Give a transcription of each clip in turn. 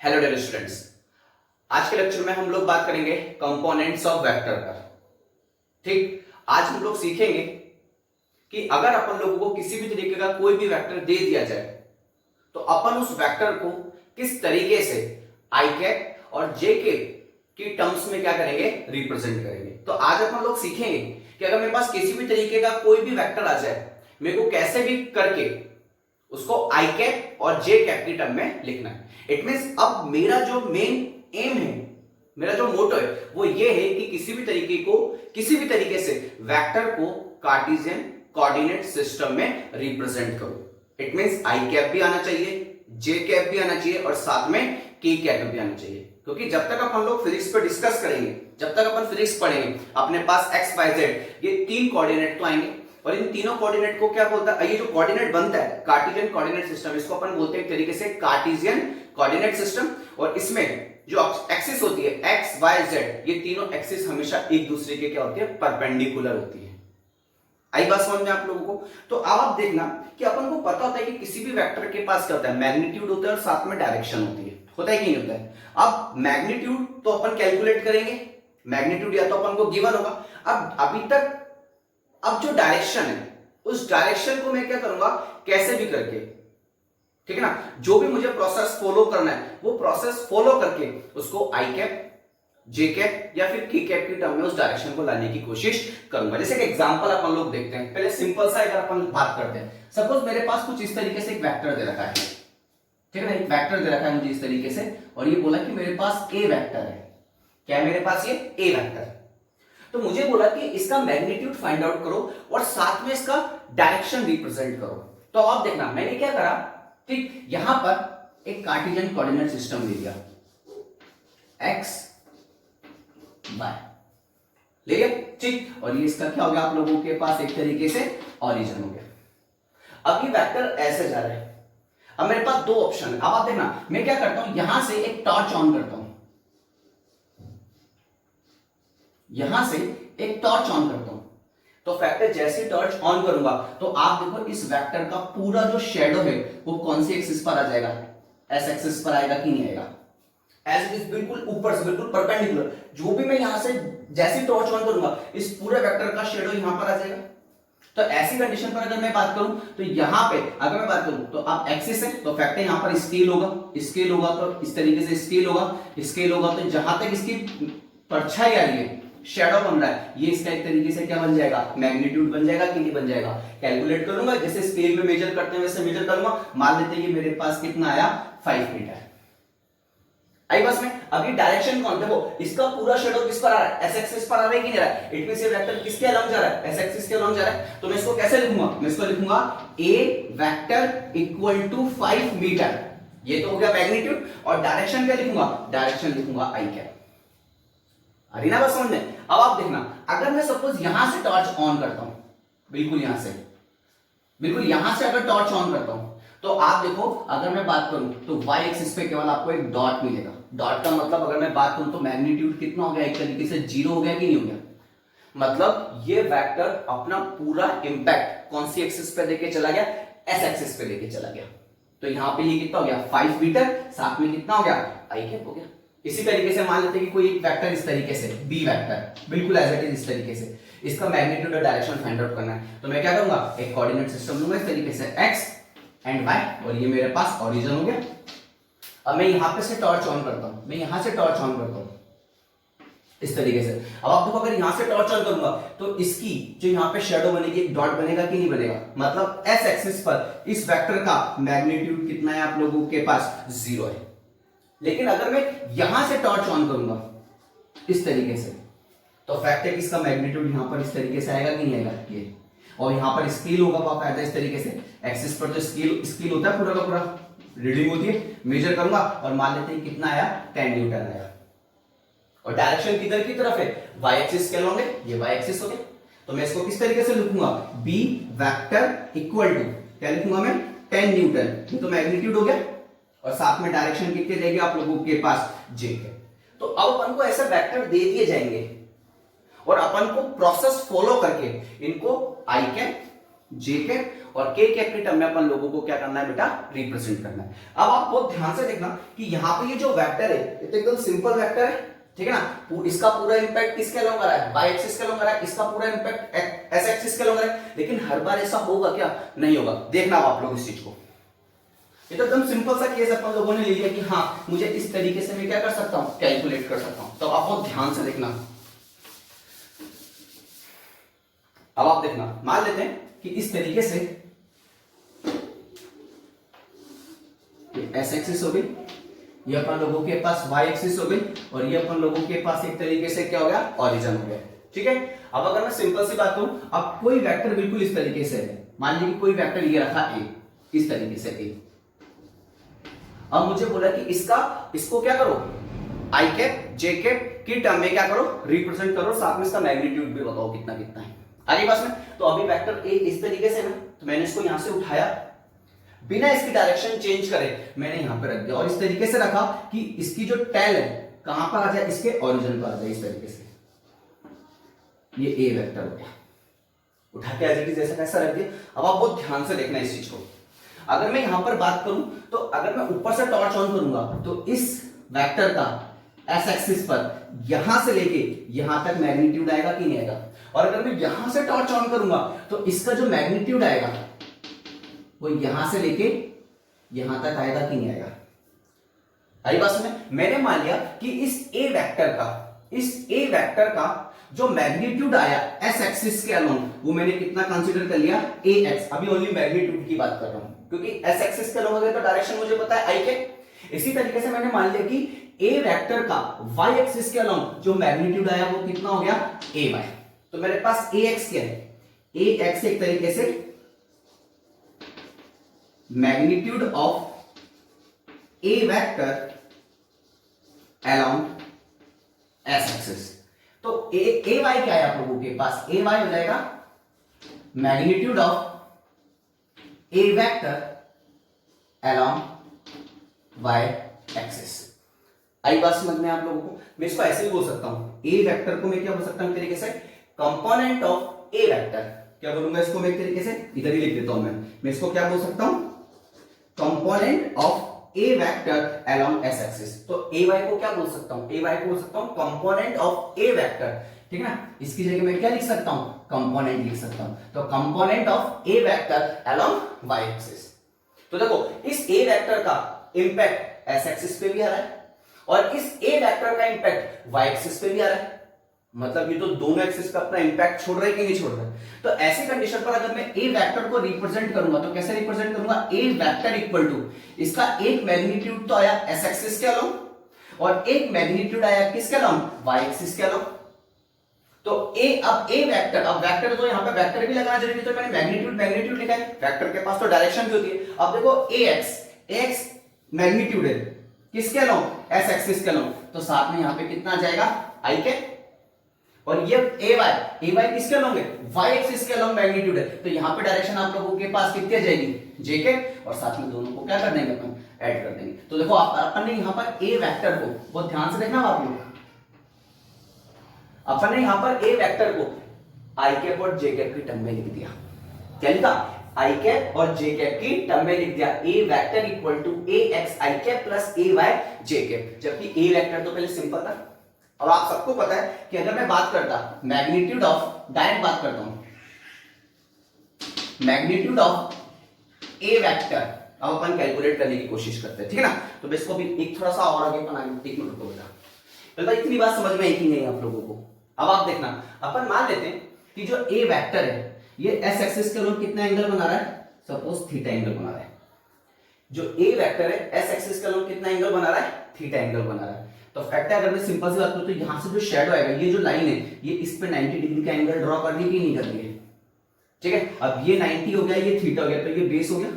Hello dear students, आज के lecture में हम लोग बात करेंगे कंपोनेंट्स ऑफ वेक्टर पर। ठीक, आज हम लोग सीखेंगे कि अगर अपन लोगों को किसी भी तरीके का कोई भी वेक्टर दे दिया जाए तो अपन उस वेक्टर को किस तरीके से आई कैप और जे कैप की टर्म्स में क्या करेंगे, रिप्रेजेंट करेंगे। तो आज अपन लोग सीखेंगे कि अगर मेरे पास किसी भी तरीके का कोई भी वेक्टर आ जाए, मेरे को कैसे भी करके उसको आई कैप और जे कैप की टर्म में लिखना है। इट मींस अब मेरा जो मेन एम है, मेरा जो मोटो है वो ये है कि किसी भी तरीके से वेक्टर को कार्टेशियन कोऑर्डिनेट सिस्टम में रिप्रेजेंट करो। इट मींस आई कैप भी आना चाहिए, जे कैप भी आना चाहिए और साथ में के कैप भी आना चाहिए। क्योंकि जब तक अपन लोग फिजिक्स पे डिस्कस करेंगे, जब तक अपन फिजिक्स पढ़ेंगे, अपने पास एक्स वाई जेड ये तीन कोऑर्डिनेट तो आएंगे और इन तीनों कोऑर्डिनेट को क्या बोलता है, ये जो कोऑर्डिनेट बनता है कार्टेशियन कोऑर्डिनेट सिस्टम, इसको अपन बोलते हैं एक तरीके से कार्टेशियन कोऑर्डिनेट सिस्टम। और इसमें जो एक्सिस होती है एक्स वाई जेड, ये तीनों एक्सिस हमेशा एक दूसरे के क्या होती है, परपेंडिकुलर होती है। आई बात समझ में आप लोगों को? तो अब आप देखना कि अपन को पता होता है कि किसी भी वेक्टर के पास क्या होता है, मैग्नीट्यूड होता है और साथ में डायरेक्शन होती है। होता है कि नहीं होता है? अब मैग्नीट्यूड तो अपन कैलकुलेट करेंगे, मैग्नीट्यूड या तो अपन को गिवन होगा। अब अभी तक अब जो डायरेक्शन है उस डायरेक्शन को मैं क्या करूंगा, कैसे भी करके, ठीक है ना, जो भी मुझे प्रोसेस फॉलो करना है वो प्रोसेस फॉलो करके उसको आई कैप, जे कैप या फिर के कैप की टर्म में उस डायरेक्शन को लाने की कोशिश करूंगा। जैसे कि एग्जांपल अपन लोग देखते हैं, पहले सिंपल सा अगर अपन बात करते हैं, सपोज मेरे पास कुछ इस तरीके से एक वेक्टर दे रखा है, ठीक है ना, एक वेक्टर दे रखा है मुझे इस तरीके से, और ये बोला कि मेरे पास ए वेक्टर है। क्या है मेरे पास? ये ए वेक्टर। तो मुझे बोला कि इसका मैग्नीट्यूड फाइंड आउट करो और साथ में इसका डायरेक्शन रिप्रेजेंट करो। तो आप देखना मैंने क्या करा, ठीक, यहां पर एक कार्टेशियन कोऑर्डिनेट सिस्टम दे दिया, एक्स वाई ले लिया, ठीक, और ये इसका क्या हो गया, आप लोगों के पास एक तरीके से ओरिजिन हो गया। अब ये वेक्टर ऐसे जा रहा है। अब मेरे पास दो ऑप्शन है। अब आप देखना मैं क्या करता हूं, यहां से एक टॉर्च ऑन करता हूं, यहां से एक टॉर्च ऑन करता हूं। तो फैक्टर जैसे टॉर्च ऑन करूंगा तो आप देखो इस वेक्टर का पूरा जो शेडो है वो कौन सी एक्सिस पर आ जाएगा, एस एक्सिस पर आएगा कि नहीं आएगा, एज इट इज बिल्कुल ऊपर से बिल्कुल परपेंडिकुलर। जो भी मैं यहां से जैसे टॉर्च ऑन करूंगा इस पूरे वेक्टर का शेडो यहां पर आ जाएगा। तो ऐसी कंडीशन पर अगर मैं बात करूं तो यहां पे अगर मैं बात करूं तो आप एक्सिस है तो फैक्टर यहां पर स्केल होगा तो इस तरीके से स्केल होगा तो जहां तक इसकी परछाई आ रही है, शैडो बन रहा है, ये इसका एक तरीके से क्या बन जाएगा, मैग्नीट्यूड बन जाएगा कि नहीं बन जाएगा। कैलकुलेट करूंगा जैसे स्केल में मेजर करते हैं वैसे मेजर करूंगा। मान लेते हैं ये मेरे पास कितना आया, 5 मीटर। आई बस में अभी डायरेक्शन कौन, देखो इसका पूरा शैडो किस पर आ रहा है, एस एक्सिस पर आ रहा है कि नहीं आ रहा है। इट मींस ये वेक्टर किसके अलोंग जा रहा है, एस एक्सिस के अलोंग जा रहा है। तो मैं इसको कैसे लिखूंगा, मैं इसको लिखूंगा ए वेक्टर इक्वल टू 5 मीटर। ये तो हो गया मैग्नीट्यूड। और डायरेक्शन क्या लिखूंगा, डायरेक्शन लिखूंगा आई कैप। अरे ना बस समझ में। अब आप देखना अगर मैं सपोज यहां से टॉर्च ऑन करता हूं, बिल्कुल यहां से अगर टॉर्च ऑन करता हूं तो आप देखो अगर मैं बात करूं तो वाई एक्सिस पे केवल आपको एक डॉट मिलेगा। डॉट का मतलब अगर मैं बात करूं तो मैग्नीट्यूड कितना हो गया, एक तरीके से 0 हो गया कि नहीं हो गया। मतलब ये वेक्टर अपना पूरा इंपैक्ट कौन सी एक्सिस पे लेके चला गया, एस एक्सिस पे लेके चला गया। तो यहां पे ये कितना हो गया, 5 मीटर, साथ में कितना हो गया, आई कैप हो गया। इसी तरीके से मान लेते हैं कि कोई एक वेक्टर इस तरीके से बी वेक्टर बिल्कुल एज इट इज इस तरीके से, इसका मैग्नीट्यूड और डायरेक्शन फाइंड आउट करना है। तो मैं क्या करूंगा, एक कोऑर्डिनेट सिस्टम लूंगा इस तरीके से एक्स एंड वाई, और ये मेरे पास ओरिजिन हो गया। अब मैं यहां पे से टॉर्च ऑन करता हूं, इस तरीके से। अब आप देखो अगर यहां से टॉर्च ऑन करूंगा तो इसकी जो यहां पे शैडो बनेगी, एक डॉट बनेगा कि नहीं बनेगा। मतलब एस एक्सिस पर इस वेक्टर का मैग्नीट्यूड कितना है आप लोगों के पास, 0 है। लेकिन अगर मैं यहां से टॉर्च ऑन करूंगा इस तरीके से तो फैक्टर इसका मैग्नीट्यूड यहां पर इस तरीके से आएगा कि नहीं आएगा, ये। और यहां पर स्केल होगा बाकायदा इस तरीके से, एक्सिस पर तो स्केल होता है पूरा का पूरा, रीडिंग होती है, मेजर करूंगा और मान लेते हैं कितना आया, 10 न्यूटन आया। और डायरेक्शन किधर की तरफ है, वाई एक्सिस के अलोंग है, ये वाई एक्सिस हो गया। तो मैं इसको किस तरीके से लिखूंगा, बी वेक्टर इक्वल टू क्या लिखूंगा मैं, 10 न्यूटन, ये तो मैग्नीट्यूड हो गया और साथ में डायरेक्शन कितने रहेगी आप लोगों के पास, जे के। तो अब अपन को ऐसा वेक्टर दे दिए जाएंगे और अपन को प्रोसेस फॉलो करके इनको आई कैप, जे कैप और के कैप के टर्म में अपन लोगों को क्या करना है बेटा, रिप्रेजेंट करना है। अब आप बहुत ध्यान से देखना कि यहाँ पे ये जो वेक्टर है ये तो एकदम सिंपल वेक्टर है, ठीक है ना। इसका पूरा इंपैक्ट किसके अलोंग आ रहा है, वाई एक्सिस के अलोंग आ रहा है, इसका पूरा इंपैक्ट एस एक्सिस के अलोंग आ रहा है। लेकिन हर बार ऐसा होगा क्या, नहीं होगा। देखना आप लोग इस चीज को, ये तो एकदम सिंपल सा केस अपन लोगों ने ले लिया कि हाँ मुझे इस तरीके से मैं क्या कर सकता हूँ, कैलकुलेट कर सकता हूँ। तो आप बहुत ध्यान से देखना। अब आप देखना, मान लेते हैं कि इस तरीके से एस एक्सिस हो गई, ये अपन लोगों के पास वाई एक्सिस हो गई, और ये अपन लोगों के पास एक तरीके से क्या हो गया, ओरिजिन हो गया, ठीक है। अब अगर मैं सिंपल सी बात करूं, अब कोई वेक्टर बिल्कुल इस तरीके से है, मान लीजिए कोई वेक्टर ये रखा ए, इस तरीके से ए। अब मुझे बोला कि इसको क्या करो, आई कैप जे कैप की टर्म में क्या करो, रिप्रेजेंट करो, साथ में इसका मैग्नीट्यूड भी बताओ कितना कितना है। आगे पास में तो अभी वेक्टर ए इस तरीके से ना, तो मैंने इसको यहां से उठाया, बिना इसकी डायरेक्शन चेंज करे मैंने यहां पे रख दिया, और इस तरीके से रखा कि इसकी जो टेल है कहां पर आ जाए, इसके ओरिजिन पर आ जाए, इस तरीके से। ये ए वेक्टर हो गया, उठा के आ जाएगी जैसा कैसा रख दिया। अब आप बहुत ध्यान से देखना इस चीज को। अगर मैं यहां पर बात करूं तो अगर मैं ऊपर से टॉर्च ऑन करूंगा तो इस वेक्टर का एस एक्सिस पर यहां से लेके यहां तक मैग्नीट्यूड आएगा कि नहीं आएगा, और अगर मैं यहां से टॉर्च ऑन करूंगा तो इसका जो मैग्नीट्यूड आएगा वो यहां से लेके यहां तक आएगा कि नहीं आएगा। आई बात में, मैंने मान लिया कि इस ए वेक्टर का जो मैग्नीट्यूड आया एस एक्सिस के अलोंग, वो मैंने कितना कंसीडर कर लिया, ए एक्स। अभी ओनली मैग्नीट्यूड की बात कर रहा हूं, क्योंकि एस एक्सिस के अलोंग अगर तो डायरेक्शन मुझे पता है आई के। इसी तरीके से मैंने मान लिया कि ए वेक्टर का वाई एक्सिस के अलोंग जो मैग्नीट्यूड आया वो कितना हो गया, ए वाई। तो मेरे पास ए एक्स क्या है, ए एक्स एक तरीके से magnitude of A vector along X axis. तो ए वाई क्या है आप लोगों के पास, ए वाई हो जाएगा magnitude of A vector along Y axis. आई बात समझ में आप लोगों को। मैं इसको ऐसे ही बोल सकता हूं, ए वेक्टर को मैं क्या बोल सकता हूं तरीके से, कंपोनेंट ऑफ ए वेक्टर। क्या बोलूंगा इसको मैं एक तरीके से, इधर ही लिख देता हूं मैं इसको क्या बोल सकता हूं, component of A vector along X axis. तो ए वाई को क्या बोल सकता हूं, ए वाई को बोल सकता हूं कंपोनेंट ऑफ ए वेक्टर, ठीक है ना। इसकी जगह मैं क्या लिख सकता हूं, कंपोनेंट लिख सकता हूं। तो component of A vector along Y axis. तो देखो इस ए वेक्टर का इंपैक्ट एस एक्सिस पे भी आ रहा है, और इस ए वेक्टर का इंपैक्ट वाई एक्सिस पे भी आ रहा है। मतलब ये तो दोनों एक्सिस पे अपना इंपैक्ट छोड़ रहे हैं कि नहीं छोड़ रहे। तो ऐसी कंडीशन पर अगर मैं ए वेक्टर को रिप्रेजेंट करूंगा तो कैसे रिप्रेजेंट करूंगा, ए वेक्टर इक्वल टू, इसका एक मैग्नीट्यूड तो आया एस एक्सिस के अलोंग, और एक मैग्नीट्यूड आया किसके अलोंग, वाई एक्सिस के अलोंग। तो अब ए वेक्टर, अब वेक्टर तो यहां पे वेक्टर भी लगाना जरूरी है, तो मैंने मैग्नीट्यूड लिखा है। वेक्टर के पास तो डायरेक्शन भी होती है। अब देखो ए एक्स मैग्नीट्यूड है किसके अलोंग, एस एक्सिस के अलोंग, तो साथ में यहां पे कितना आ जाएगा, आई के, और ये ए वाई किसके अलोंग है, वाई एक्सिस के अलोंग मैग्नीट्यूड है। तो यहां पे डायरेक्शन आप लोगों के पास कितनी आ जाएगी, जे के, और साथ में दोनों को क्या कर देंगे अपन, ऐड कर देंगे। तो देखो अपन ने यहां पर ए वेक्टर को, बहुत ध्यान से देखना आप लोग, अपन ने यहां पर ए वेक्टर को आई कैप और जे कैप की टर्म में लिख दिया। क्या लिखा, आई कैप और जे कैप की टर्म में लिख दिया। A vector equal to A X I cap plus A Y J cap. जबकि ए वेक्टर तो पहले सिंपल था। अब आप सबको पता है कि अगर मैं बात करता मैग्नीट्यूड ऑफ, डायरेक्ट बात करता हूं मैग्नीट्यूड ऑफ ए वेक्टर, अब अपन कैलकुलेट करने की कोशिश करते हैं, ठीक है ना। तो मैं इसको भी एक थोड़ा सा और आगे बनाएंगे, एक मिनट को बेटा, तो इतनी बात समझ में आई कि नहीं आप लोगों को। अब आप देखना, अपन मान लेते हैं कि जो ए वेक्टर है ये एस एक्सिस के अलोंग कितना एंगल बना रहा है, सपोज थीटा एंगल बना रहा है। जो ए वेक्टर है एस एक्सिस के अलोंग कितना एंगल बना रहा है, थीटा एंगल बना रहा है। तो फैक्ट है, अगर मैं सिंपल सी बात करूं तो यहां से जो शैडो आएगा, ये जो लाइन है ये इस पे 90 डिग्री का एंगल ड्रॉ कर रही है कि नहीं कर रही है, ठीक है। अब ये 90 हो गया, ये थीटा हो गया, तो ये बेस हो गया,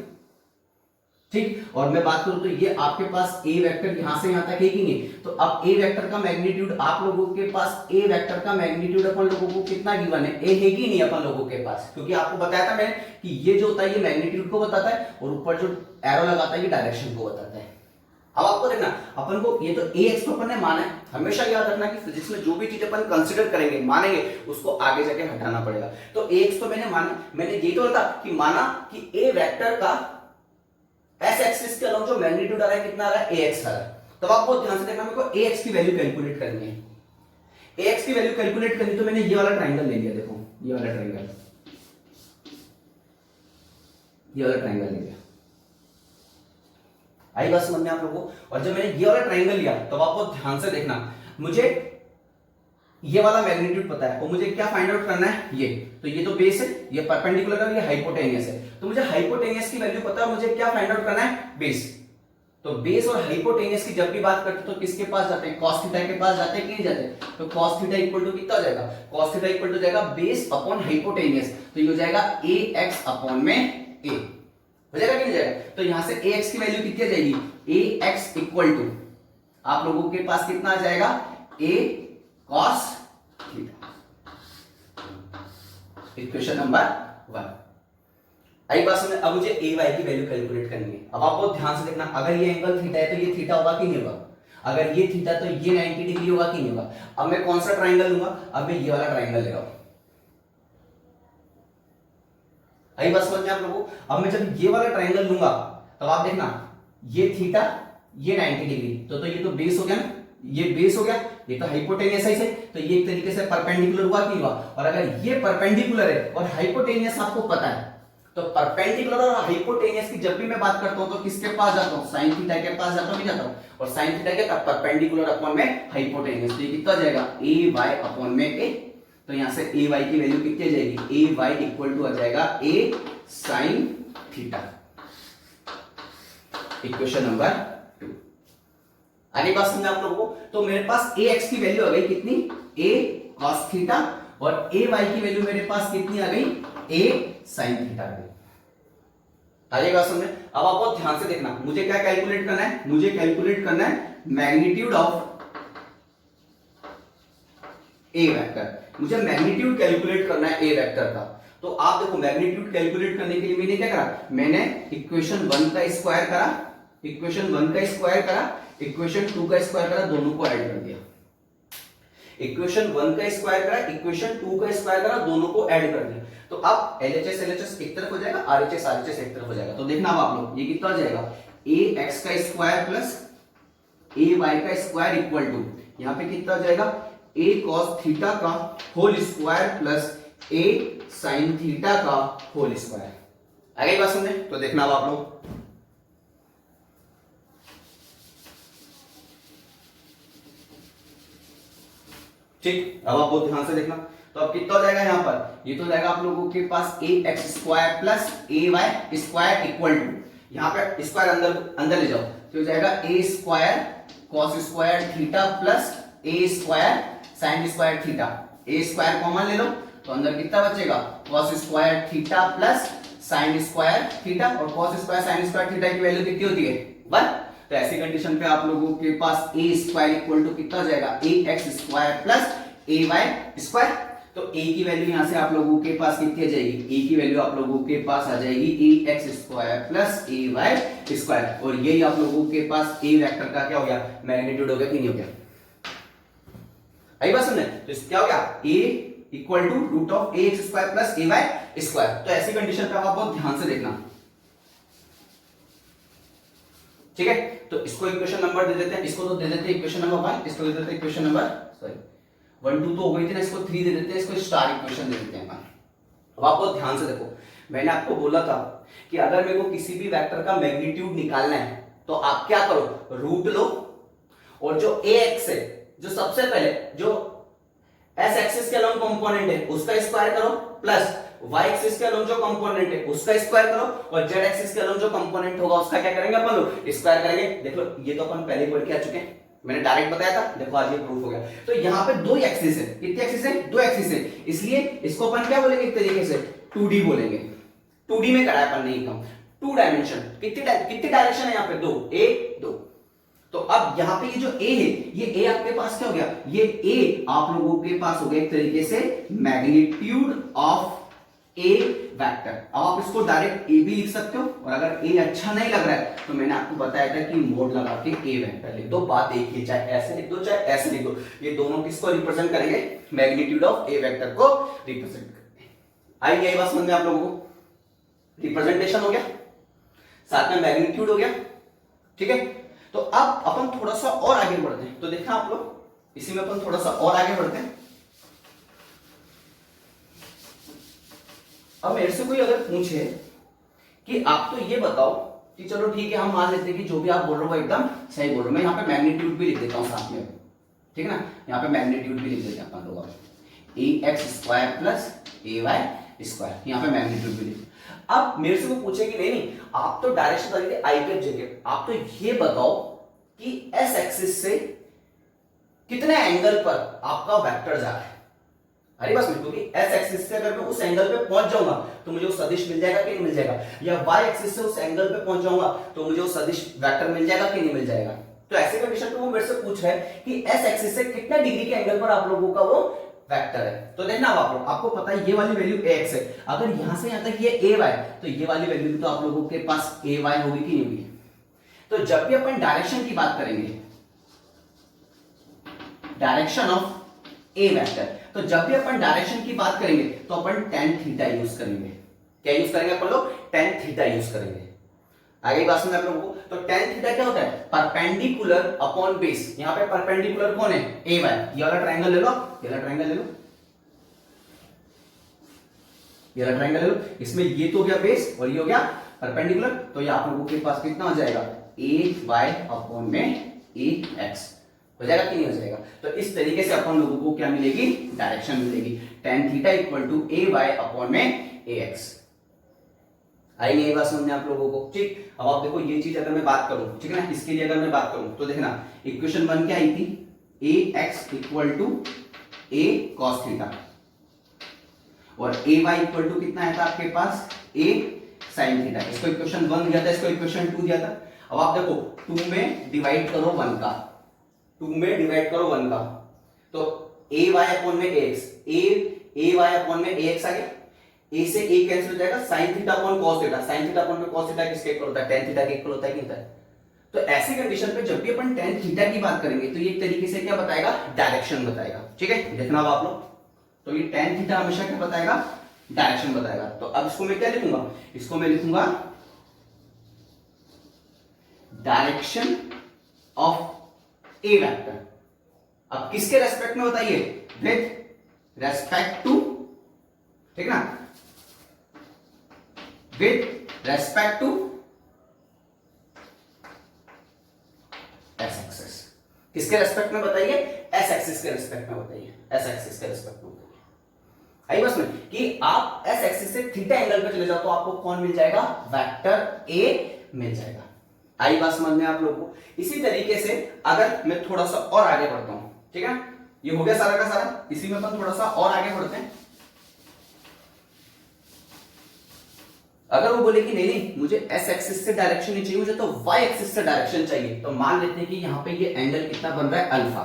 ठीक। और मैं बात करूं तो ये आपके पास ए वेक्टर यहां से यहां तक है कि नहीं। तो अब ए वेक्टर का मैग्नीट्यूड आप लोगों के पास, ए वेक्टर का मैग्नीट्यूड अपन लोगों को कितना गिवन है, ए है कि नहीं अपन लोगों के पास, क्योंकि आपको बताया था मैंने कि ये जो होता है ये मैग्नीट्यूड को बताता है, और ऊपर जो एरो लगाता है ये डायरेक्शन को बताता है। अब आपको देखना, अपन को ये तो ax तो अपन ने माना है, हमेशा याद रखना कि फिजिक्स में जो भी चीज अपन कंसीडर करेंगे मानेंगे उसको आगे जाके हटाना पड़ेगा। तो ax तो मैंने माना, मैंने ये तो था कि माना कि a वेक्टर का एस एक्सिस के अलॉन्ग जो मैग्नीट्यूड आ रहा है कितना आ रहा है, ax आ रहा है। तब आपको ध्यान से देखना, मेरे को ax की वैल्यू कैलकुलेट करनी है। ax की वैल्यू कैलकुलेट करनी तो मैंने ये वाला ट्राइंगल ले लिया, देखो ये वाला ट्राइंगल, ये वाला ट्राइंगल ले लिया। आई बात समझ में आप लोगों को? और जब मैंने ये वाला ट्राइंगल लिया तब आपको ध्यान से देखना, मुझे ये वाला मैग्नीट्यूड पता है और मुझे क्या फाइंड आउट करना है, ये तो ये तो बेस है, ये परपेंडिकुलर है, ये हाइपोटेनियस है। तो मुझे हाइपोटेनियस की वैल्यू पता है, मुझे क्या फाइंड आउट करना है, बेस। तो बेस और हाइपोटेनियस की जब भी बात करते तो किसके पास जाते हैं, cos थीटा के पास जाते हैं कि नहीं जाते? तो cos थीटा इक्वल टू कितना हो जाएगा, cos थीटा इक्वल टू जाएगा बेस अपॉन हाइपोटेनियस, तो ये हो जाएगा ax अपॉन में a, हो जाएगा कि नहीं जाएगा? तो यहां से ax की वैल्यू कितनी आ जाएगी, ax इक्वल टू आप लोगों के पास कितना आ जाएगा, a cos theta, equation number 1। आई बात समझ। अब मुझे ए वाई की वैल्यू कैलकुलेट करनी है। अब आपको ध्यान से देखना, अगर ये एंगल थीटा है तो ये थीटा होगा कि नहीं होगा, अगर ये थीटा तो ये 90 डिग्री होगा कि नहीं होगा। अब मैं कौन सा ट्राइंगल लूंगा, अब मैं ये वाला ट्राइंगल ले रहा हूं। आई बात समझ में आप लोगों को? अब मैं जब ये वाला ट्राइंगल लूंगा तब आप देखना, ये थीटा ये 90 डिग्री, तो ये तो बेस हो गया ना, ये बेस हो गया, ये तो हाइपोटेनियस है, तो ये एक तरीके से परपेंडिकुलर हुआ कि हुआ। और अगर ये परपेंडिकुलर है और हाइपोटेनियस आपको पता है, तो परपेंडिकुलर और हाइपोटेनियस की जब भी मैं बात करता हूं तो किसके पास जाता हूं, साइन थीटा के पास जाता हूं, नहीं जाता हूं। और साइन थीटा के परपेंडिकुलर अपॉन में हाइपोटेनियस, तो ये कितना हो जाएगा, ए वाई अपॉन में ए। तो यहां से ए वाई की वैल्यू कितनी आ जाएगी, ए वाई इक्वल टू आ जाएगा ए साइन थीटा, इक्वेशन नंबर 2। आगे बात समझे आप लोगों को? तो मेरे पास ए एक्स की वैल्यू आ गई कितनी, ए कॉस थीटा, और ए वाई की वैल्यू मेरे पास कितनी आ गई, ए साइन थीटा आ गई। आगे बात समझे? अब आपको ध्यान से देखना, मुझे क्या कैलकुलेट करना है, मुझे कैलकुलेट करना है मैग्नीट्यूड ऑफ ए वेक्टर, मुझे मैग्नीट्यूड कैलकुलेट करना है ए वेक्टर का। तो आप देखो, मैग्नीट्यूड कैलकुलेट करने के लिए मैंने क्या करा, मैंने इक्वेशन 1 का स्क्वायर करा, इक्वेशन 1 का स्क्वायर करा, इक्वेशन 2 का स्क्वायर करा, दोनों को ऐड कर दिया। इक्वेशन 1 का स्क्वायर करा, इक्वेशन 2 का स्क्वायर करा, दोनों को ऐड कर दिया। तो अब LHS LHS एक तरफ हो जाएगा, RHS RHS एक तरफ हो जाएगा। तो देखना अब आप लोग, ये कितना हो जाएगा, ax का स्क्वायर प्लस ay का स्क्वायर इक्वल टू, यहां पे कितना हो जाएगा, a cos थीटा का whole square plus a sin theta का होल स्क्वायर। आगे बात समझे? तो देखना अब आप लोग, ठीक। अब आप बहुत ध्यान से देखना, तो अब कितना हो जाएगा यहाँ पर, ये तो हो जाएगा आप लोगों के पास A X square plus A Y square equal to, यहाँ पे स्क्वायर अंदर अंदर ले जाओ, तो हो जाएगा A square cos square theta plus A square sine square theta. A square common ले लो तो अंदर कितना बचेगा, cos square theta plus sine square theta, और cos square sine square theta की वैल्यू कितनी होती है, 1। तो ऐसी कंडीशन पे आप लोगों के पास ए स्क्वायर इक्वल टू कितना हो जाएगा, ए X square plus A Y square. तो a की वैल्यू यहां से आप लोगों के पास कितनी आ जाएगी, a की वैल्यू आप लोगों के पास आ जाएगी ए X square plus A Y square, और यही आप लोगों के पास a वेक्टर का क्या हो गया, मैग्नीट्यूड हो गया कि नहीं हो गया। आई बात समझे? तो क्या हो गया, a equal to root of A X square plus A Y square. तो ऐसी कंडीशन पे आप बहुत ध्यान से देखना, ठीक है। तो इसको इक्वेशन नंबर दे देते हैं, इसको तो दे देते हैं इक्वेशन नंबर 1, इसको दे देते हैं इक्वेशन नंबर 1 2 तो हो गई थी ना, इसको 3 दे देते हैं, इसको स्टार इक्वेशन दे देते हैं। अब आपको ध्यान से देखो, मैंने आपको बोला था कि अगर मेरे को किसी भी वेक्टर का मैग्नीट्यूड निकालना है तो आप क्या करो, रूट लो, और जो ए एक्स है, जो सबसे पहले जो एस एक्सिस के अलोंग कंपोनेंट है उसका स्क्वायर करो, प्लस वाई एक्सिस के अलोंग जो कंपोनेंट है उसका स्क्वायर करो, और जेड एक्सिस के अलोंग जो कंपोनेंट होगा उसका क्या करेंगे अपन लोग, स्क्वायर करेंगे। देख लो, ये तो अपन पहले पढ़ के आ चुके हैं, मैंने डायरेक्ट बताया था, देखो आज ये प्रूफ हो गया। तो यहाँ पे दो एक्सिस है, कितने एक्सिस है, दो एक्सिस है, इसलिए इसको अपन क्या बोलेंगे, एक तरीके से 2D बोलेंगे। 2D में कराया अपन नहीं काम, 2 डायमेंशन। कितने डायरेक्शन है यहाँ पे, 2, 1 2। तो अब यहाँ पे ये जो A है, ये A आपके पास क्या हो गया, ये A आप लोगों के पास हो गया एक तरीके से मैग्नीट्यूड ऑफ ए वेक्टर। अब आप इसको डायरेक्ट ए भी लिख सकते हो, और अगर ए अच्छा नहीं लग रहा है तो मैंने आपको बताया था कि मोड लगा के ए वेक्टर लिख दो। बात एक ही, चाहे ऐसे लिख दो चाहे ऐसे लिख दो, ये दोनों किसको रिप्रेजेंट करेंगे, मैग्नीट्यूड ऑफ ए वेक्टर को रिप्रेजेंट करेंगे। आई गई बात समझ में आप लोगों को? रिप्रेजेंटेशन हो गया, साथ में मैग्नीट्यूड हो गया, ठीक है। तो अब अपन थोड़ा सा और आगे बढ़ते हैं। तो देखा आप लोग, इसी में अपन थोड़ा सा और आगे बढ़ते हैं। अब मेरे से कोई अगर पूछे कि आप तो ये बताओ कि चलो ठीक है, हम मान लेते हैं कि जो भी आप बोल रहे हो एकदम सही बोल रहे हो। मैं यहाँ पे मैग्नीट्यूड भी लिख देता हूँ साथ में, ठीक है ना, यहाँ पे मैग्नीट्यूड भी लिख देते हैं अपन लोग, ए X square plus A Y square, यहाँ पे मैग्नीट्यूड भी लिख। अब मेरे से वो पूछे कि नहीं आप तो डायरेक्शन बता दीजिए आई के जेके, आप तो ये बताओ कि एस एक्सिस से कितने एंगल पर आपका वेक्टर जा रहा है। अरे बस, क्योंकि एस एक्सिस से अगर मैं उस एंगल पे पहुंच जाऊंगा तो मुझे वो सदिश मिल जाएगा कि नहीं मिल जाएगा, या वाई एक्सिस से उस एंगल पे पहुंच जाऊंगा तो मुझे वो सदिश वेक्टर मिल जाएगा कि नहीं मिल जाएगा। तो ऐसे कंडीशन पे वो मेरे से पूछ रहा है कि एस एक्सिस से कितने डिग्री के एंगल पर आप लोगों का वो वेक्टर है। तो देखना आप लोग, आपको पता है ये वाली वैल्यू ax है, अगर यहां से यहां तक ये ay, तो ये वाली वैल्यू भी तो आप लोगों के पास ay होगी कि नहीं होगी। तो जब भी अपन डायरेक्शन की बात करेंगे, डायरेक्शन ऑफ ए वेक्टर, तो जब भी अपन डायरेक्शन की बात करेंगे तो अपन tan थीटा यूज करेंगे। क्या यूज करेंगे अपन लोग? tan थीटा यूज करेंगे। आगे बात समझ आप लोगों को? तो tan थीटा क्या होता है? Perpendicular upon base. यहाँ पे परपेंडिकुलर कौन है? ay। ये वाला ट्रायंगल ले लो, ये वाला ट्रायंगल ले लो, ये वाला ट्रायंगल ले लो। इसमें ये तो हो गया बेस और ये हो गया परपेंडिकुलर, तो ये आप लोगों के पास कितना हो जाएगा? ay अपॉन में ax हो जाएगा कि नहीं हो जाएगा। तो इस तरीके से अपन लोगों को क्या मिलेगी? डायरेक्शन मिलेगी। tan theta equal to ay upon में ax। आई नहीं बात समझ में आप लोगों को? ठीक। अब आप देखो, ये चीज अगर मैं बात करूं, ठीक है ना, इसके लिए अगर मैं बात करूं तो देखना इक्वेशन 1 क्या आई थी? ax equal to a cos theta, और ay इक्वल टू कितना है था आपके पास? a sin theta. इसको इक्वेशन 1 दिया था, इसको इक्वेशन 2 दिया था। अब आप देखो 2 में डिवाइड करो 1 का, 2 में डिवाइड करो 1 का, तो ay अपॉन में ax, ay अपॉन में ax आ गया, a से a कैंसिल हो जाएगा, sin theta upon cos theta, sin theta upon में cos थीटा किसके इक्वल होता है? tan थीटा के इक्वल होता है कि नहीं होता है? तो ऐसी कंडीशन पे जब भी अपन tan थीटा की बात करेंगे तो ये एक तरीके से क्या बताएगा? डायरेक्शन बताएगा। ठीक है, देखना अब आप लोग, तो ये tan थीटा हमेशा क्या बताएगा? डायरेक्शन बताएगा। तो अब इसको मैं क्या लिखूंगा? इसको मैं लिखूंगा डायरेक्शन ऑफ ए वेक्टर। अब किसके रेस्पेक्ट में बताइए? विथ रेस्पेक्ट टू, ठीक ना, with respect to X axis. किसके रेस्पेक्ट में बताइए? एस एक्सिस के रेस्पेक्ट में बताइए, एस एक्सिस के रेस्पेक्ट में बताइए। आई बस में कि आप एस एक्सिस से थीटा एंगल पे चले जाओ तो आपको कौन मिल जाएगा? वेक्टर ए मिल जाएगा। आई बात समझ में आप लोगों को? इसी तरीके से अगर मैं थोड़ा सा और आगे बढ़ता हूं, ठीक है, ये हो गया सारा का सारा, इसी में अपन थोड़ा सा और आगे बढ़ते हैं। अगर वो बोले कि नहीं नहीं मुझे एस एक्सिस से डायरेक्शन नहीं चाहिए, मुझे तो वाई एक्सिस से डायरेक्शन चाहिए, तो मान लेते हैं कि यहाँ पे ये एंगल कितना बन रहा है? अल्फा।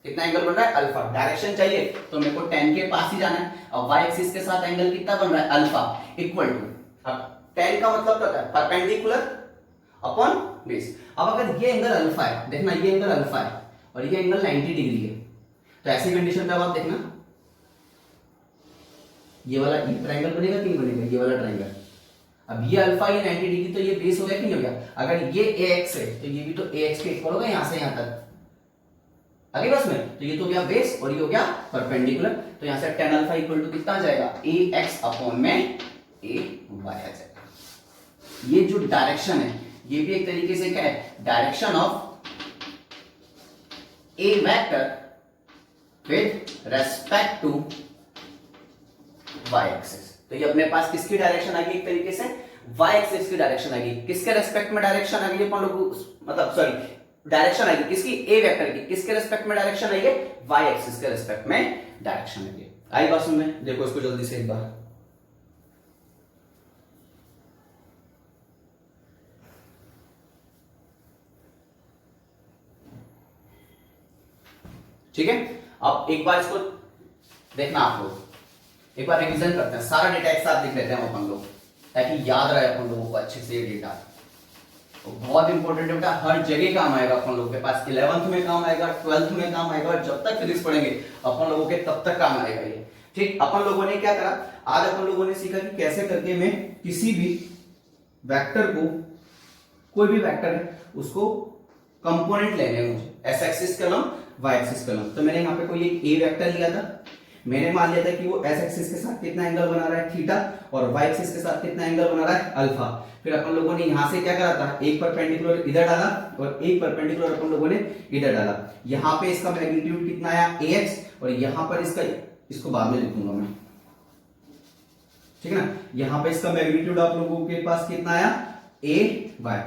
कितना एंगल बन रहा है? अल्फा। डायरेक्शन चाहिए तो मेरे को tan के पास ही जाना है, और वाई एक्सिस के साथ एंगल कितना बन रहा है? अल्फा इक्वल टू, अब tan का मतलब क्या होता है? Perpendicular upon base. अब अगर ये एंगल अल्फा है, देखना ये एंगल अल्फा है और ये एंगल 90 डिग्री है, तो ऐसी कंडीशन पे अब आप देखना ये वाला ये ट्रायंगल बनेगा कि नहीं बनेगा? ये वाला ट्रायंगल, अब ये अल्फा ये 90 डिग्री, तो ये बेस हो गया कि नहीं हो गया? अगर ये ax है तो ये भी तो ax के इक्वल होगा यहां से यहां तक, आगे बस में, तो ये तो हो गया बेस और ये हो गया परपेंडिकुलर, तो यहां से tan अल्फा इक्वल टू कितना आ जाएगा? ax अपॉन में ay आ जाएगा। ये जो डायरेक्शन है ये भी एक तरीके से क्या है? Direction of A vector with respect to Y axis. तो ये अपने पास किसकी डायरेक्शन आ गई? एक तरीके से वाई एक्सिस की डायरेक्शन आ गई। किसके रेस्पेक्ट में डायरेक्शन आ गई अपन लोग, मतलब सॉरी डायरेक्शन आ गई किसकी? ए वेक्टर की। किसके रेस्पेक्ट में डायरेक्शन आई है? वाई एक्सिस के रेस्पेक्ट में डायरेक्शन आई है। आई बात सुन में? देखो इसको जल्दी से एक बार, ठीक है। अब एक बार इसको देखना आप लोग, एक बार रिवीजन करते हैं, सारा डेटा एक साथ लिख लेते हैं अपन लोग ताकि याद रहे अपन लोगों को अच्छे से ये डेटा। तो बहुत इंपॉर्टेंट डेटा, हर जगह काम आएगा अपन लोगों के पास, 11th में काम आएगा, 12th में काम आएगा, और जब तक फिजिक्स पढ़ेंगे अपन लोगों के तब तक काम आएगा ये। ठीक, अपन लोगों ने क्या करा, आज अपन लोगों ने सीखा कि कैसे करके मैं किसी भी वेक्टर को, कोई भी वेक्टर है उसको कंपोनेंट लेने हैं मुझे, एक्स एक्सिस कलम वाई एक्सिस कलम। तो मैंने यहाँ पे कोई एक ए वेक्टर लिया था, मैंने मान लिया था कि वो एक्स एक्सिस के साथ कितना एंगल बना रहा है थीटा, और वाई एक्सिस के साथ कितना एंगल बना रहा है अल्फा। फिर अपन लोगों ने यहाँ से क्या करा था, एक परपेंडिकुलर इधर डाला और एक परपेंडिकुलर अपन लोगों ने इधर डाला। यहाँ पे इसका मैग्नीट्यूड कितना आया ax, और यहाँ पर इसको बाद में लिखूंगा मैं, ठीक है ना। यहाँ पे इसका मैग्नीट्यूड आप लोगों के पास कितना आया ay,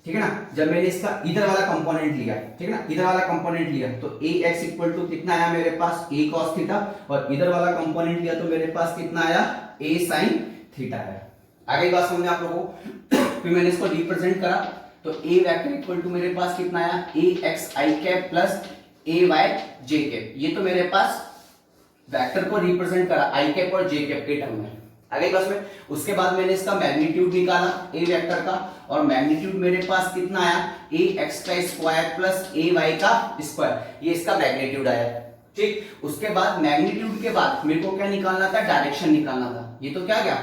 ठीक है ना। जब मैंने इसका इधर वाला कंपोनेंट लिया, ठीक है ना, इधर वाला कंपोनेंट लिया तो ax इक्वल टू कितना आया मेरे पास a cos थीटा, और इधर वाला कंपोनेंट लिया तो मेरे पास कितना आया a sin थीटा है। आगे बात समझ में आप लोगों को। फिर मैंने इसको रिप्रेजेंट करा तो a वेक्टर इक्वल टू मेरे पास कितना आया ax i cap plus ay j cap. ये तो मेरे पास वेक्टर को रिप्रेजेंट करा i कैप और j कैप के टर्म में। आगे बस में उसके बाद मैंने इसका मैग्नीट्यूड निकाला a वेक्टर का, और मैग्नीट्यूड मेरे पास कितना आया ax का स्क्वायर प्लस ay का स्क्वायर, ये इसका मैग्नीट्यूड आया। ठीक, उसके बाद मैग्नीट्यूड के बाद मेरे को क्या निकालना था, डायरेक्शन निकालना था। ये तो क्या गया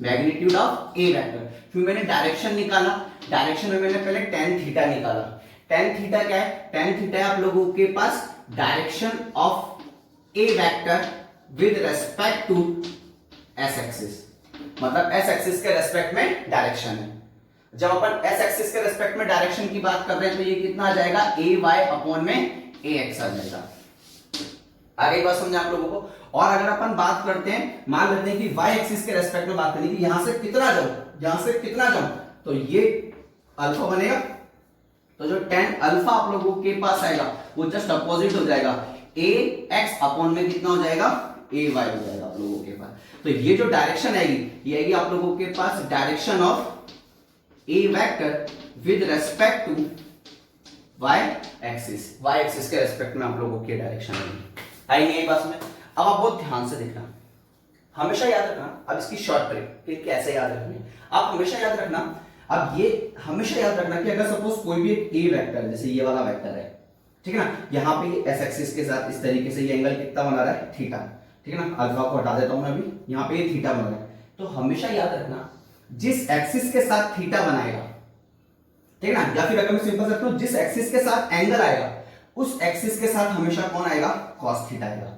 मैग्नीट्यूड ऑफ ए वेक्टर। फिर मैंने डायरेक्शन निकाला, डायरेक्शन में मैंने पहले tan थीटा निकाला। tan थीटा क्या है, tan थीटा है आप लोगों के पास direction of A vector with respect to X axis, मतलब एस एक्सिस के रेस्पेक्ट में डायरेक्शन है। जब अपन एस एक्सिस के रेस्पेक्ट में डायरेक्शन की बात कर रहे हैं तो ये कितना आ जाएगा ए वाई अपॉन में ए एक्स आ जाएगा। आगे बात समझे आप लोगों को। और अगर अपन बात करते हैं, मान लेते हैं कि वाई एक्सिस के रेस्पेक्ट में बात करें कि यहां से कितना जाऊं, यहां से कितना जाऊं, तो ये अल्फा बनेगा। तो जो tan अल्फा आप लोगों के पास आएगा वो जस्ट अपोजिट हो जाएगा, ए एक्स अपॉन में कितना हो जाएगा ए वाई हो जाएगा आप लोगों के पास। तो ये जो डायरेक्शन आएगी ये आएगी आप लोगों के पास direction of A vector with respect to Y axis, Y axis के रेस्पेक्ट में आप लोगों की डायरेक्शन आएगी यही बात में। अब आप बहुत ध्यान से देखना, हमेशा याद रखना। अब इसकी शॉर्ट ट्रिक कैसे याद रखनी, आप हमेशा याद रखना। अब ये हमेशा याद रखना कि अगर सपोज कोई भी एक ए वेक्टर, जैसे ये वाला वेक्टर है, ठीक है ना, यहाँ पे एस एक्सिस के साथ इस तरीके से ये एंगल कितना बना रहा है थीटा, ठीक है ना, अल्फा को हटा देता हूं मैं अभी, यहाँ पे ये थीटा बन रहा है। तो हमेशा याद रखना जिस एक्सिस के साथ थीटा बनाएगा, ठीक है ना, या फिर अगर मैं सिंपल रखता हूं जिस एक्सिस के साथ एंगल आएगा उस एक्सिस के साथ हमेशा कौन आएगा कॉस थीटा आएगा।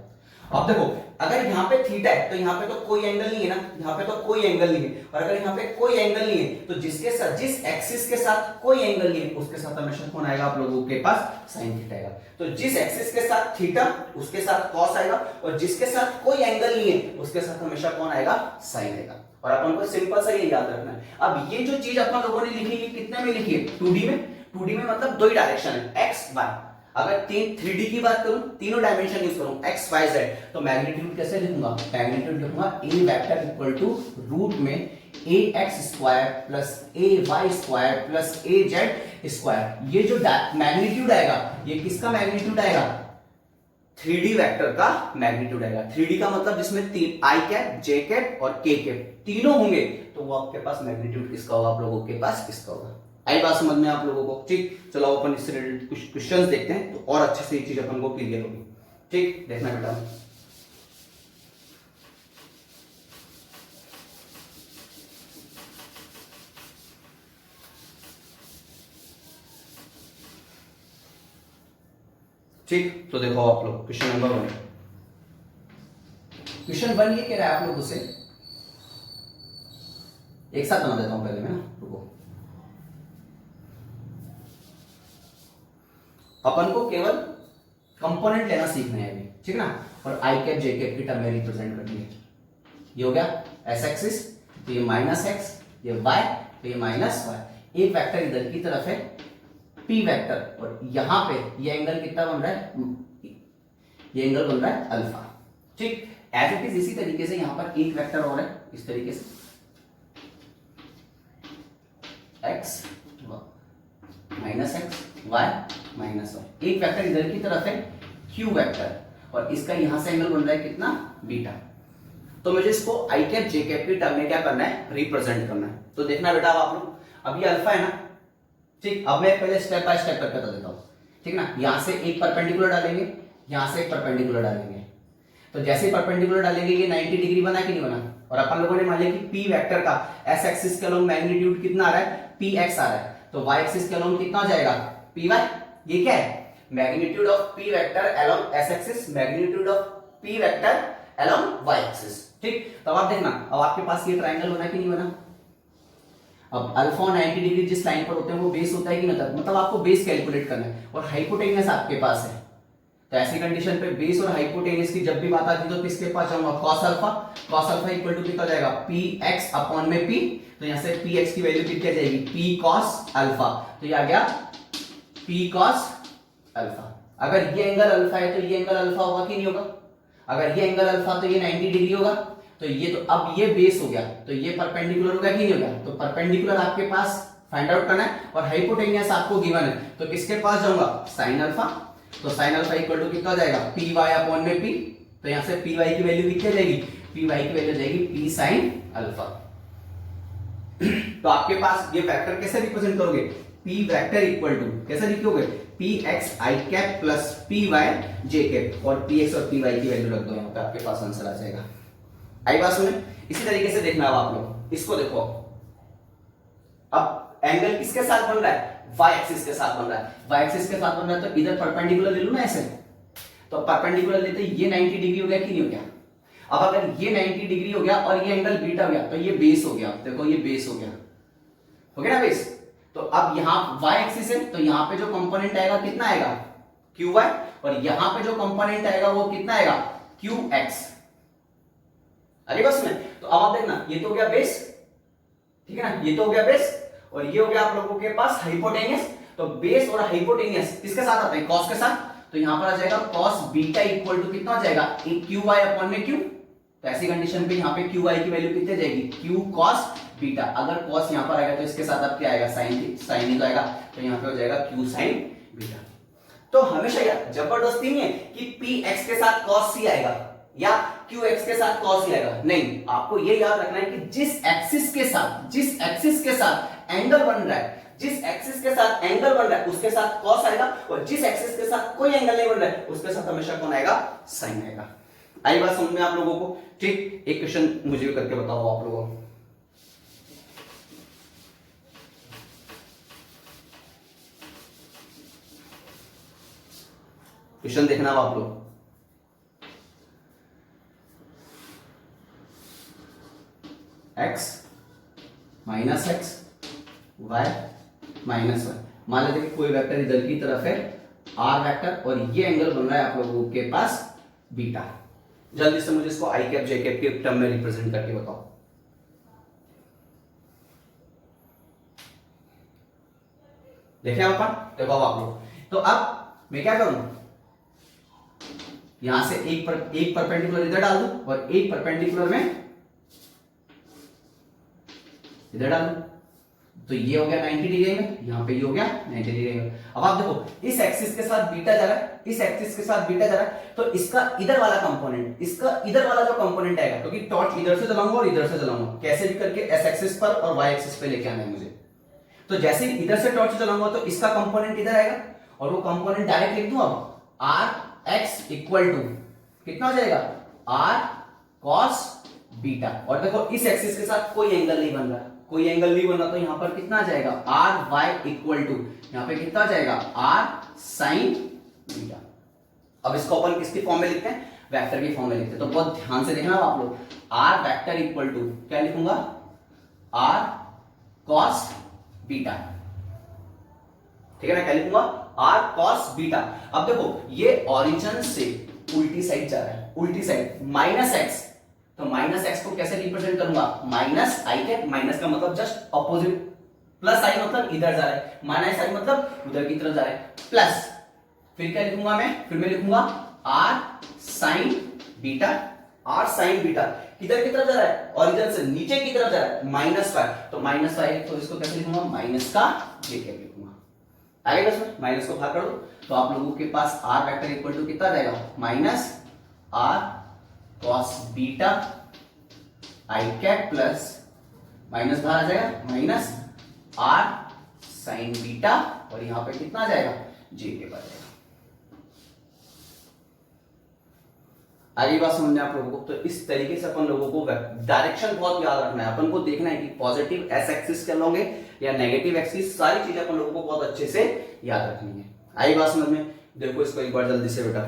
अब देखो अगर यहाँ पे थीटा है तो यहाँ पे तो कोई एंगल नहीं है ना, यहाँ पे तो कोई एंगल नहीं है, और अगर यहाँ पे कोई एंगल नहीं है तो जिसके साथ, जिस एक्सिस के साथ कोई एंगल नहीं है उसके साथ हमेशा कौन आएगा आप लोगों के पास साइन थीटा आएगा। तो जिस एक्सिस के साथ थीटा उसके साथ कॉस आएगा, और जिसके साथ कोई एंगल नहीं है उसके साथ हमेशा कौन आएगा साइन आएगा। और अपन को सिंपल सा ये याद रखना है। अब ये जो चीज अपन लोगों ने लिखी है कितने में लिखी है 2D में, 2D में मतलब दो ही डायरेक्शन है एक्स वाई। अगर 3D की बात करूं, तीनों डायमेंशन यूज करूं एक्स वाई जेड, तो मैग्नीट्यूड कैसे लिखूंगा, मैग्नीट्यूड लिखूंगा ए वेक्टर इक्वल टू रूट में ए X square plus A Y square plus A Z square. ये जो मैग्नीट्यूड आएगा ये किसका मैग्नीट्यूड आएगा 3D वेक्टर का मैग्नीट्यूड आएगा। 3D का मतलब जिसमें तीन आई कैप जे कैप और के कैप तीनों होंगे तो वो आपके पास मैग्नीट्यूड किसका होगा, आप लोगों के पास किसका होगा। आई बात समझ में आप लोगों को। ठीक, चलो अपन इससे रिलेटेड कुछ क्वेश्चंस देखते हैं तो और अच्छे से ये चीज अपन को क्लियर होगी। ठीक, देखना बेटा। ठीक, तो देखो आप लोग क्वेश्चन नंबर 1, क्वेश्चन 1 ये कह रहा है आप लोगों से, एक साथ बना देता हूं पहले मैं, रुको। अपन को केवल कंपोनेंट लेना सीखना है अभी, ठीक है ना, और आई कैप जे कैप की टर्म में रिप्रेजेंट करनी है। ये हो गया एस एक्सिस, तो ये माइनस एक्स, ये वाई, तो ये माइनस वाई। एक वेक्टर इधर की तरफ है पी वेक्टर, और यहां पे ये एंगल कितना बन रहा है, ये एंगल बन रहा है अल्फा। ठीक, एज इट इज इसी तरीके से यहां पर एक वेक्टर और है इस तरीके से X minus X Y minus Y. एक वेक्टर इधर की तरफ है क्यू वेक्टर, और इसका यहां से एंगल बन रहा है कितना, बीटा। तो मुझे इसको आई कैप जे कैप की टर्म में क्या करना है, रिप्रेजेंट करना है। तो देखना बेटा अब आप लोग, अब ये अल्फा है ना, ठीक। अब मैं पहले स्टेप बाय स्टेप करके बता देता हूं, ठीक ना। यहां से एक परपेंडिकुलर डालेंगे, यहां से एक परपेंडिकुलर डालेंगे। तो जैसे परपेंडिकुलर डालेंगे ये 90 डिग्री बना कि नहीं बना। और अपन लोगों ने मान लिया कि पी वेक्टर का एस एक्सिस के अलोंग मैग्नीट्यूड कितना आ रहा है, पी एक्स आ रहा है। तो वाई एक्सिस के अलोंग कितना हो जाएगा, पी वाई। ये क्या है, magnitude of P vector along X axis, magnitude of P vector along Y axis, ठीक। तो अब आप देखना, अब आपके पास ये ट्रायंगल बना कि नहीं बना। अब अल्फा 90 डिग्री जिस लाइन पर होते हैं वो बेस होता है कि नहीं होता, मतलब आपको बेस कैलकुलेट करना है और हाइपोटेनस आपके पास है। तो ऐसी कंडीशन पे बेस और हाइपोटेनस की जब भी बात आती है तो किसके पास जाऊंगा, cos अल्फा इक्वल टू कितना जाएगा, px अपॉन में p। तो यहां से px की वैल्यू कितनी आ जाएगी, p cos अल्फा। तो ये आ गया p cos अल्फा। अगर ये एंगल अल्फा है तो ये एंगल अल्फा होगा कि नहीं होगा। अगर ये एंगल अल्फा तो ये 90 डिग्री होगा। तो ये तो अब ये बेस हो गया, तो ये परपेंडिकुलर होगा कि नहीं होगा। तो परपेंडिकुलर आपके पास फाइंड आउट करना है और हाइपोटेनस आपको गिवन है। तो किसके पास जाऊंगा, sin अल्फा। तो sin अल्फा इक्वल टू कितना हो जाएगा, पी वाई अपॉन में पी। तो यहां से पी वाई की वैल्यू कितनी जाएगी, पी वाई की वैल्यू जाएगी पी sin अल्फा। तो आपके पास ये वेक्टर कैसे रिप्रेजेंट करोगे, पी वेक्टर इक्वल टू कैसे लिखोगे, P x I cap plus P Y J cap. और पी एक्स और पी वाई की वैल्यू रख दो, यहाँ पे आपके पास आंसर आ जाएगा। आई बात सुने। इसी तरीके से देखना अब आप लोग इसको देखो, अब एंगल किसके साथ बन रहा है, y एक्सिस के साथ बन रहा है। y एक्सिस के साथ बन रहा है तो इधर परपेंडिकुलर ले लूं ना ऐसे। तो परपेंडिकुलर लेते ये 90 डिग्री हो गया कि नहीं हो गया। अब अगर ये 90 डिग्री हो गया और ये एंगल बीटा हो गया तो ये बेस हो गया। देखो ये बेस हो गया ना बेस। तो अब यहां y एक्सिस है तो यहां पे जो कंपोनेंट आएगा कितना आएगा, क्यू वाई। और यहां पे जो कंपोनेंट आएगा वो कितना आएगा, क्यू एक्स। अरे बस में तो अब आप देखना, ये तो हो गया बेस, ठीक है ना, ये तो हो गया बेस और ये हो गया आप लोगों के पास हाइपोटेनस। तो बेस और हाइपोटेनस किसके साथ आते हैं, कॉस के साथ। तो यहां पर आ जाएगा कॉस बीटा इक्वल टू कितना हो जाएगा, क्यू वाई अपॉन में क्यू। तो ऐसी कंडीशन पे यहां पे क्यू वाई की वैल्यू कितनी जाएगी, क्यू कॉस बीटा। अगर कॉस यहां पर आएगा तो इसके साथ अब क्या आएगा, साइन ही तो आएगा। तो यहां पे हो जाएगा क्यू साइन बीटा। तो हमेशा यार जबरदस्ती नहीं है कि पी एक्स के साथ कॉस सी आएगा या क्यू एक्स के साथ कॉस ही आएगा, नहीं। आपको ये याद रखना है कि जिस एक्सिस के साथ एंगल बन रहा है, जिस एक्सिस के साथ एंगल बन रहा है उसके साथ कॉस आएगा। और जिस एक्सिस के साथ कोई एंगल नहीं बन रहा है उसके साथ हमेशा कौन आएगा, साइन आएगा। आई बात समझ में आप लोगों को, ठीक। एक क्वेश्चन मुझे करके बताओ आप लोगों को। क्वेश्चन देखना आप लोग, x minus X Y minus Y. मान लेते कि कोई वेक्टर इधर की तरफ है r वेक्टर और ये एंगल बन रहा है आप लोगों के पास बीटा। जल्दी से मुझे इसको आई कैप जे कैप के टर्म में रिप्रेजेंट करके बताओ। देखें अपन, देखो आप लोग। तो अब मैं क्या करूं, यहां से एक परपेंडिकुलर इधर डाल दूं और एक परपेंडिकुलर में इधर डाल दूं। तो ये हो गया 90 डिग्री में, यहां पे ये हो गया 90 डिग्री में। अब आप देखो इस एक्सिस के साथ बीटा जा रहा है, इस एक्सिस के साथ बीटा जा रहा है। तो इसका इधर वाला कंपोनेंट, इसका इधर वाला जो कंपोनेंट आएगा, क्योंकि टॉर्च इधर से जलाऊंगा और इधर से जलाऊंगा, कैसे भी करके एस एक्सिस पर और वाई एक्सिस पे लेके आना है मुझे। तो जैसे ही इधर से टॉर्च जलाऊंगा तो इसका कंपोनेंट इधर आएगा और वो कंपोनेंट डायरेक्ट लिख दूं। अब आर एक्स इक्वल टू कितना हो जाएगा, आर कॉस बीटा। और देखो इस एक्सिस के साथ कोई एंगल नहीं बन रहा, कोई एंगल नहीं बन रहा, तो यहां पर कितना आ जाएगा, आर वाई इक्वल टू यहां पे कितना आ जाएगा, आर साइन बीटा। अब इसको अपन किसकी फॉर्म में लिखते हैं, वेक्टर की फॉर्म में लिखते हैं। तो बहुत ध्यान से देखना आप लोग, आर वेक्टर इक्वल टू क्या लिखूंगा, आर कॉस बीटा, ठीक है ना। क्या लिखूंगा, आर कॉस बीटा। अब देखो ये ऑरिजिन से उल्टी साइड जा रहा है, उल्टी साइड माइनस एक्स। तो माइनस एक्स को कैसे रिप्रेजेंट करूंगा, माइनस आई कैप। माइनस का मतलब जस्ट ऑपोजिट, प्लस आई मतलब इधर जा रहा है, माइनस आई मतलब उधर की तरफ जा रहा है, प्लस। फिर क्या लिखूंगा मैं, फिर मैं लिखूंगा R sine beta. R sine beta किधर की तरफ जा रहा है, और इधर से नीचे की तरफ जा रहा है, माइनस वाई। तो माइनस वाई, तो इसको कैसे लिखूंगा, माइनस का जे कैप लिखूंगा। आएगा इसमें, माइनस को भाग कर दो तो आप लोगों के पास आर वेक्टर इक्वल टू कितना जाएगा, minus R cos beta I cap plus minus बाहर आ जाएगा माइनस आर साइन बीटा और यहां पे कितना आ जाएगा, जे के पास जाएगा। आगे बात समझना आप लोगों को, तो इस तरीके से अपन लोगों को डायरेक्शन बहुत याद रखना है, अपन को देखना है कि पॉजिटिव एस एक्सिस के लोगे या नेगेटिव एक्सिस, सारी चीजें अपन लोगों को बहुत अच्छे से याद रखनी है। आई बात समझ में, देखो इसको एक बार जल्दी से बेटा,